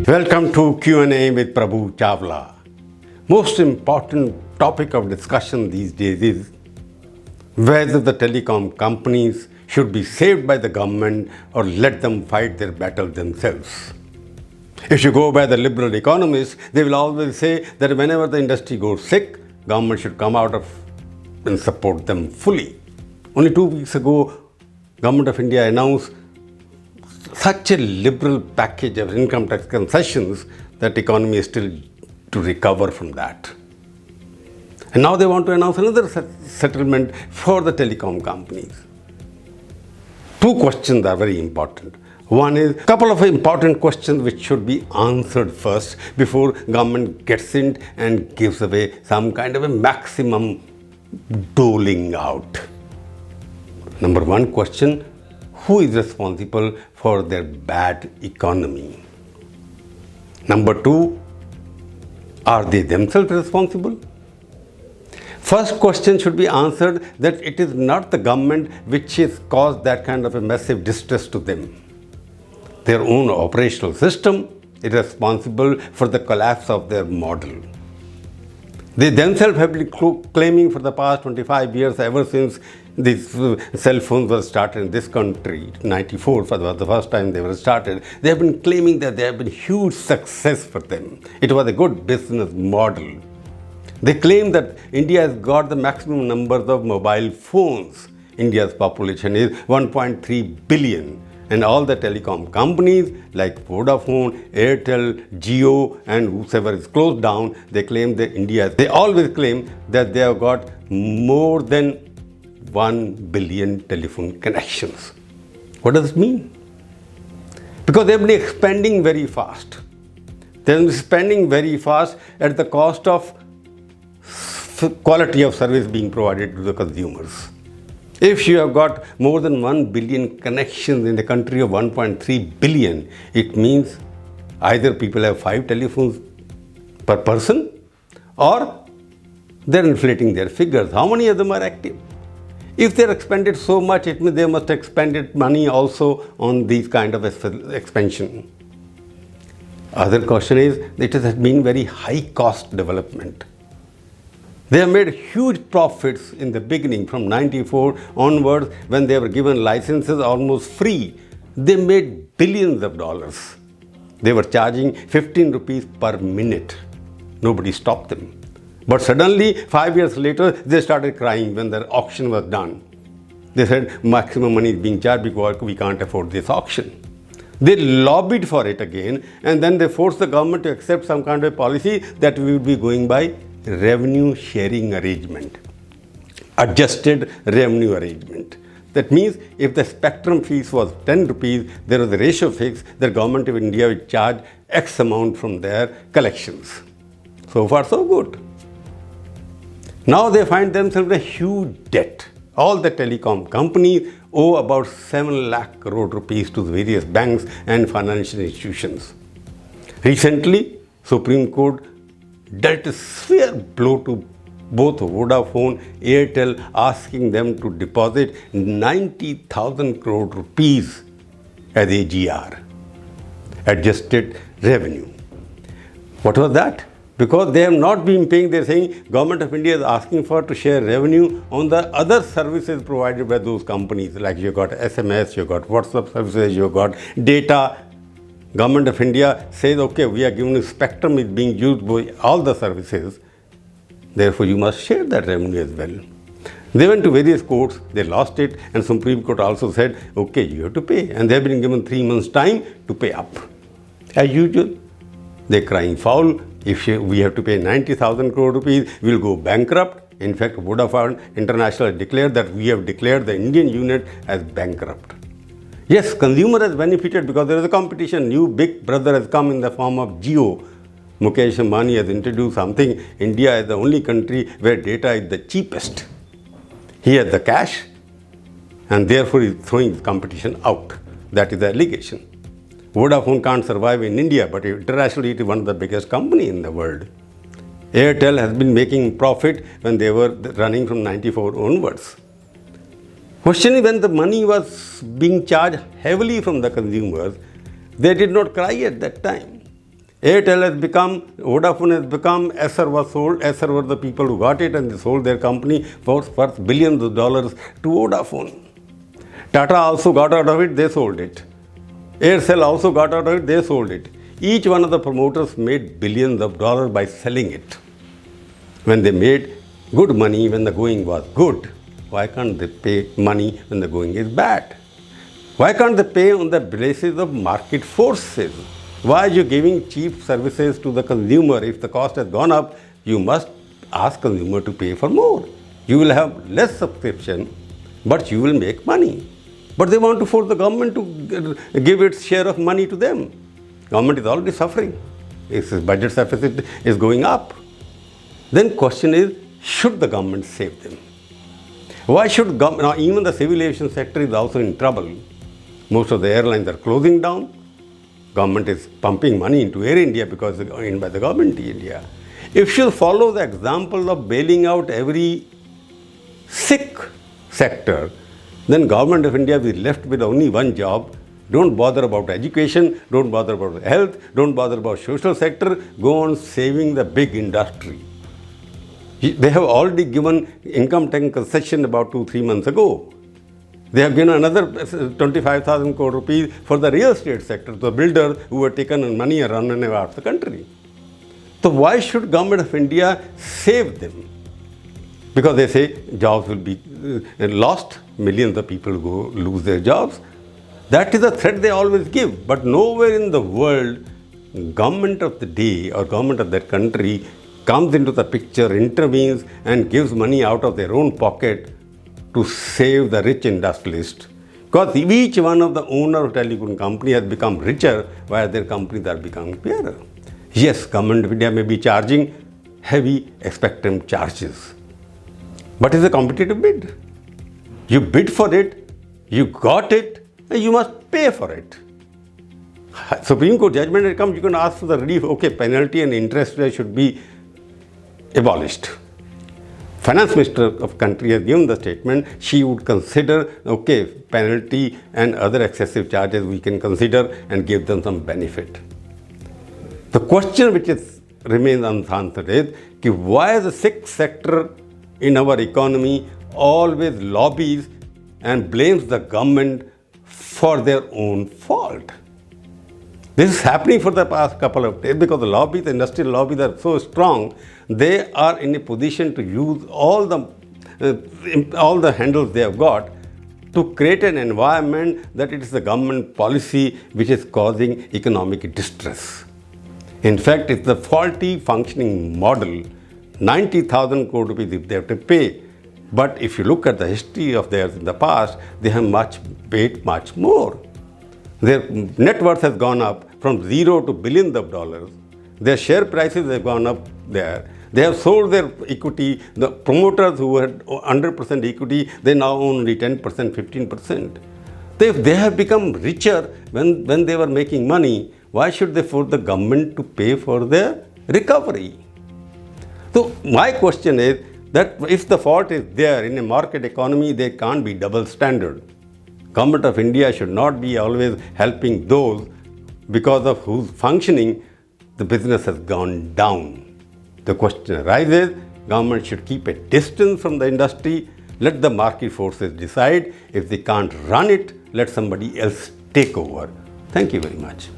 Welcome to Q&A with Prabhu Chawla. Most important topic of discussion these days is whether the telecom companies should be saved by the government or let them fight their battle themselves. If you go by the liberal economists, they will always say that whenever the industry goes sick, government should come out of and support them fully. Only 2 weeks ago, Government of India announced such a liberal package of income tax concessions that economy is still to recover from that. And now they want to announce another settlement for the telecom companies. Two questions are very important. One is a couple of important questions which should be answered first before government gets in and gives away some kind of a maximum doling out. Number one question, who is responsible for their bad economy? Number two, are they themselves responsible? First question should be answered that it is not the government which has caused that kind of a massive distress to them. Their own operational system is responsible for the collapse of their model. They themselves have been claiming for the past 25 years, ever since these cell phones were started in this country, 94 for the first time they were started, they have been claiming that they have been huge success for them. It was a good business model. They claim that India has got the maximum numbers of mobile phones. India's population is 1.3 billion. And all the telecom companies like Vodafone, Airtel, Jio and whoever is closed down, they claim that they always claim that they have got more than 1 billion telephone connections. What does it mean? Because they have been expanding very fast. They have been spending very fast at the cost of quality of service being provided to the consumers. If you have got more than 1 billion connections in a country of 1.3 billion, it means either people have 5 telephones per person or they're inflating their figures. How many of them are active? If they're expended so much, it means they must have expended money also on these kind of expansion. Other question is, it has been very high cost development. They have made huge profits in the beginning from 94 onwards when they were given licenses almost free. They made billions of dollars. They were charging 15 rupees per minute. Nobody stopped them. But suddenly, 5 years later, they started crying when the auction was done. They said maximum money is being charged because we can't afford this auction. They lobbied for it again and then they forced the government to accept some kind of policy that we will be going by revenue sharing arrangement, adjusted revenue arrangement. That means if the spectrum fees was 10 rupees, there was a ratio fixed that government of India would charge X amount from their collections. So far so good. Now they find themselves a huge debt. All the telecom companies owe about 7 lakh crore rupees to various banks and financial institutions. Recently, Supreme Court dealt a severe blow to both Vodafone, Airtel, asking them to deposit 90,000 crore rupees as AGR, adjusted revenue. What was that? Because they have not been paying, they are saying Government of India is asking for to share revenue on the other services provided by those companies, like you got SMS, you got WhatsApp services, you got data. Government of India says, okay, we are giving spectrum is being used by all the services, therefore you must share that revenue as well. They went to various courts, they lost it, and Supreme Court also said, okay, you have to pay, and they have been given 3 months' time to pay up. As usual, they're crying foul. If we have to pay 90,000 crore rupees, we'll go bankrupt. In fact, Vodafone International declared that we have declared the Indian unit as bankrupt. Yes, consumer has benefited because there is a competition. New big brother has come in the form of Jio. Mukesh Ambani has introduced something. India is the only country where data is the cheapest. He has the cash and therefore is throwing the competition out. That is the allegation. Vodafone can't survive in India, but internationally it is one of the biggest companies in the world. Airtel has been making profit when they were running from 94 onwards. Question is, when the money was being charged heavily from the consumers, they did not cry at that time. Airtel has become, Vodafone has become, Esser was sold, Esser were the people who got it and they sold their company for billions of dollars to Vodafone. Tata also got out of it, they sold it. Aircel also got out of it, they sold it. Each one of the promoters made billions of dollars by selling it. When they made good money when the going was good, why can't they pay money when the going is bad? Why can't they pay on the basis of market forces? Why are you giving cheap services to the consumer? If the cost has gone up, you must ask consumer to pay for more. You will have less subscription, but you will make money. But they want to force the government to give its share of money to them. Government is already suffering. Its budget deficit is going up. Then question is, should the government save them? Why should government? Now even the civil aviation sector is also in trouble. Most of the airlines are closing down. Government is pumping money into Air India because it's owned by the government in India. If you follow the example of bailing out every sick sector, then government of India will be left with only one job. Don't bother about education, don't bother about health, don't bother about social sector, go on saving the big industry. They have already given income tax concession about 2-3 months ago. They have given another 25,000 crore rupees for the real estate sector, the builders who were taken money and run away out of the country. So why should government of India save them? Because they say jobs will be lost, millions of people will lose their jobs. That is a threat they always give. But nowhere in the world, government of the day or government of that country comes into the picture, intervenes and gives money out of their own pocket to save the rich industrialist. Because each one of the owner of telecom company has become richer while their companies are becoming poorer. Yes, government of India may be charging heavy spectrum charges. But it's a competitive bid. You bid for it, you got it, and you must pay for it. Supreme Court judgment it comes, you can ask for the relief, okay, penalty and interest rate should be abolished. Finance Minister of country has given the statement, she would consider, okay, penalty and other excessive charges we can consider and give them some benefit. The question which remains unanswered is, why the sixth sector in our economy always lobbies and blames the government for their own fault? This is happening for the past couple of days because the lobbies, the industrial lobbies are so strong, they are in a position to use all the handles they have got to create an environment that it is the government policy which is causing economic distress. In fact, it's the faulty functioning model, 90,000 crore rupees if they have to pay. But if you look at the history of theirs in the past, they have paid much more. Their net worth has gone up from zero to billions of dollars. Their share prices have gone up there. They have sold their equity. The promoters who had 100% equity, they now own only 10%, 15%. They have become richer when they were making money. Why should they force the government to pay for their recovery? So my question is that if the fault is there in a market economy, there can't be double standard. Government of India should not be always helping those because of whose functioning the business has gone down. The question arises, government should keep a distance from the industry, let the market forces decide. If they can't run it, let somebody else take over. Thank you very much.